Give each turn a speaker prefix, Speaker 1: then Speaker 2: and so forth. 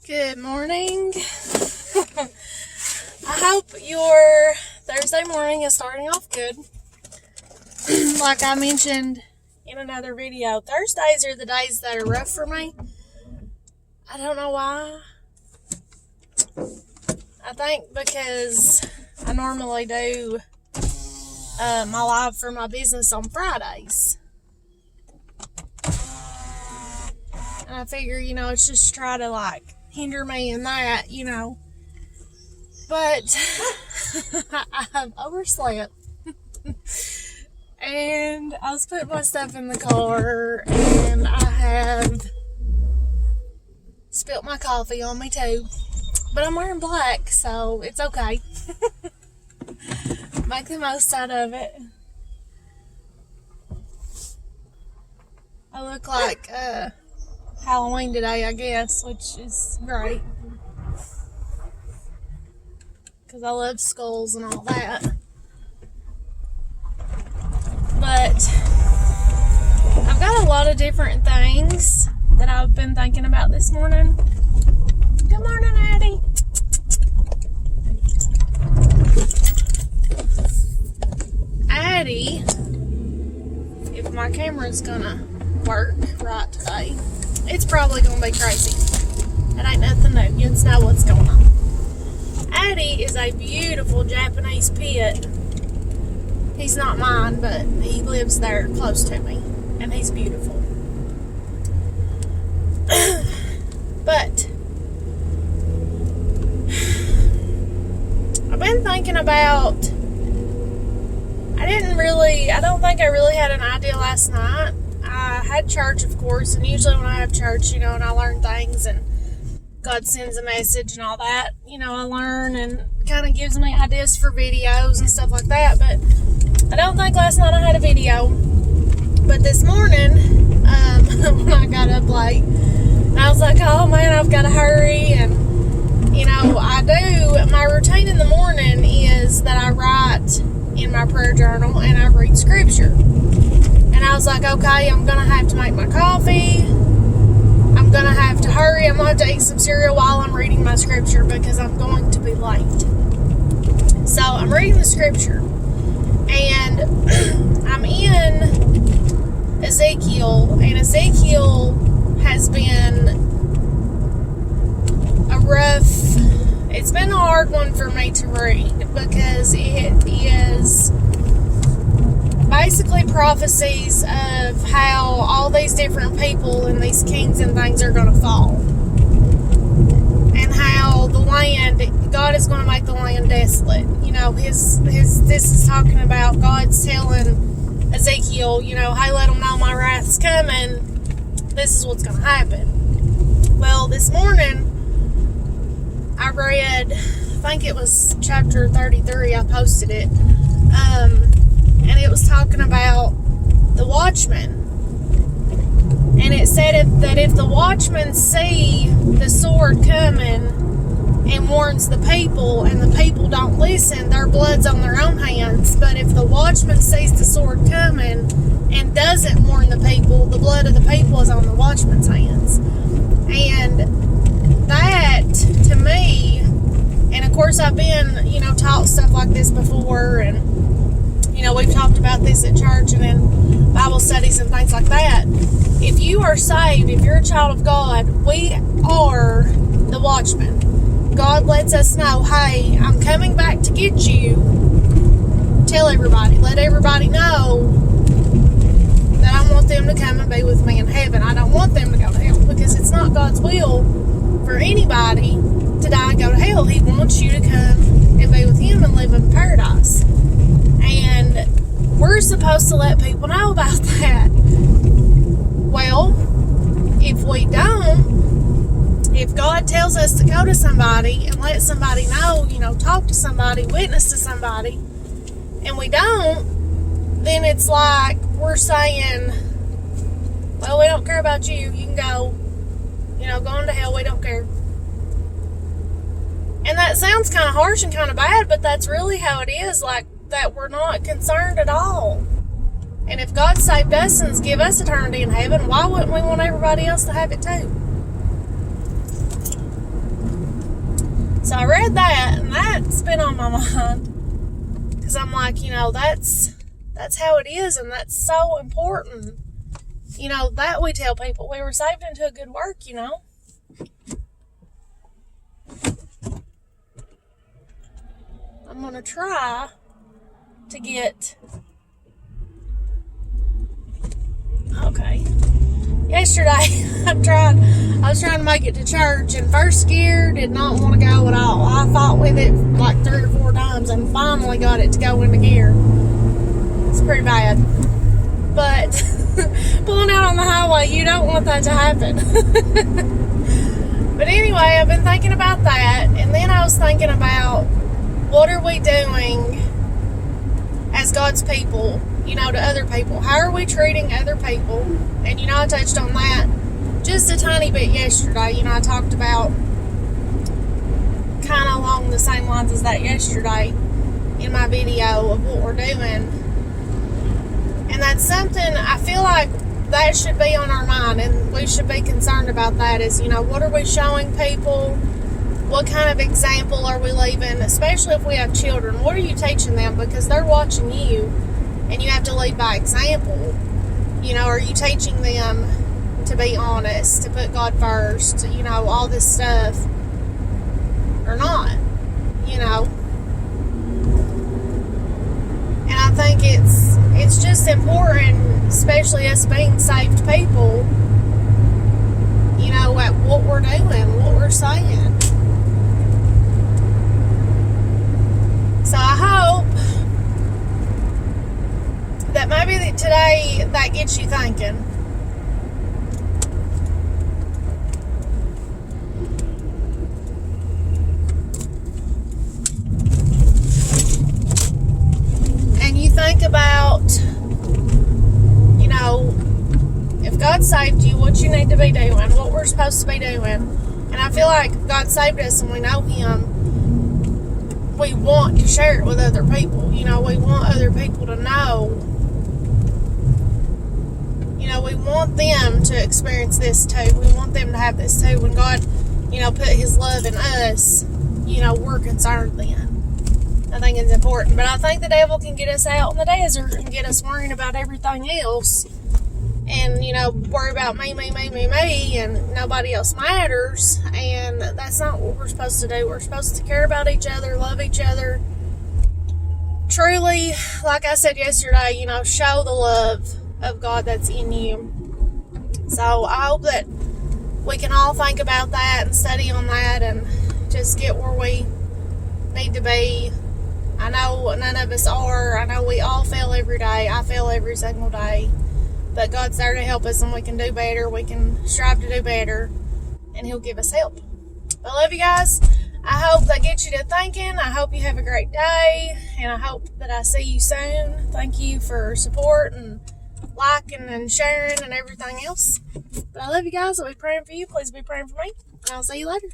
Speaker 1: Good morning. I hope your Thursday morning is starting off good. Like I mentioned in another video, Thursdays are the days that are rough for me. I don't know why. I think because I normally do my live for my business on Fridays. And I figure, it's just try to hinder me in that, But I have overslept. And I was putting my stuff in the car and I have spilt my coffee on me too. But I'm wearing black, so it's okay. Make the most out of it. I look like Halloween today, I guess, which is great. Because I love skulls and all that. But I've got a lot of different things that I've been thinking about this morning. Good morning, Addie. Addie, if my camera's gonna work right today, it's probably gonna be crazy. It ain't nothing new. You just know what's going on. Addie is a beautiful Japanese pit. He's not mine, but he lives there close to me, and he's beautiful. But I've been thinking about, I don't think I really had an idea last night. I had church, of course, and usually when I have church, and I learn things, and God sends a message and all that, I learn and kind of gives me ideas for videos and stuff like that, but I don't think last night I had a video. But this morning, when I got up late, I was like, oh man, I've got to hurry, and I do, my routine in the morning is that I write in my prayer journal and I read scripture. And I was like, okay, I'm going to have to make my coffee. I'm going to have to hurry. I'm going to have to eat some cereal while I'm reading my scripture because I'm going to be late. So I'm reading the scripture. And I'm in Ezekiel. And Ezekiel has been it's been a hard one for me to read because it is basically prophecies of how all these different people and these kings and things are going to fall, and how the land, God is going to make the land desolate. This is talking about God's telling Ezekiel, hey, let them know my wrath's coming. This is what's going to happen. Well, this morning I read, I think it was chapter 33. I posted it. And it was talking about the watchmen. And it said that if the watchmen see the sword coming and warns the people, and the people don't listen, their blood's on their own hands. But if the watchman sees the sword coming and doesn't warn the people, the blood of the people is on the watchman's hands. And that, to me, and of course I've been, taught stuff like this before, and we've talked about this at church and in Bible studies and things like that. If you are saved, if you're a child of God, we are the watchmen. God lets us know, hey, I'm coming back to get you. Tell everybody. Let everybody know that I want them to come and be with me in heaven. I don't want them to go to hell, because it's not God's will for anybody to die and go to hell. He wants you to come and be with him and live in paradise. And we're supposed to let people know about that. Well, if we don't, if God tells us to go to somebody and let somebody know, talk to somebody, witness to somebody, and we don't, then it's like we're saying, well, we don't care about you. You can go, going to hell, we don't care. And that sounds kind of harsh and kind of bad, but that's really how it is, that we're not concerned at all. And if God saved us and give us eternity in heaven, why wouldn't we want everybody else to have it too? mind. Because I'm like, you know, that's how it is, and that's so important. You know, that we tell people we were saved into a good work, you know. I'm going to try to get... Okay. Yesterday, I was trying to make it to church, and first gear did not want to go at all. I fought with it like 3 or 4 times and finally got it to go into gear. It's pretty bad. But pulling out on the highway, you don't want that to happen. But anyway, I've been thinking about that, and then I was thinking about what are we doing as God's people, you know, to other people. How are we treating other people? And, you know, I touched on that just a tiny bit yesterday. You know, I talked about kind of along the same lines as that yesterday in my video of what we're doing. And that's something I feel like that should be on our mind, and we should be concerned about that is, you know, what are we showing people? What kind of example are we leaving? Especially if we have children. What are you teaching them? Because they're watching you, and you have to lead by example. You know, are you teaching them to be honest, to put God first, you know, all this stuff, or not? You know? And I think it's just important, especially us being saved people, you know, at what we're doing, what we're saying. So I hope that maybe today that gets you thinking. And you think about, you know, if God saved you, what you need to be doing, what we're supposed to be doing. And I feel like if God saved us and we know Him, we want to share it with other people. You know, we want other people to know. You know, we want them to experience this too. We want them to have this too. When God, you know, put His love in us, you know, we're concerned then. I think it's important. But I think the devil can get us out in the desert and get us worrying about everything else. And, you know, worry about me, and nobody else matters. And that's not what we're supposed to do. We're supposed to care about each other, love each other. Truly, like I said yesterday, you know, show the love of God that's in you. So I hope that we can all think about that and study on that and just get where we need to be. I know none of us are. I know we all fail every day. I fail every single day. But God's there to help us, and we can do better. We can strive to do better, and He'll give us help. I love you guys. I hope that gets you to thinking. I hope you have a great day, and I hope that I see you soon. Thank you for support and liking and sharing and everything else. But I love you guys. I'll be praying for you. Please be praying for me, and I'll see you later.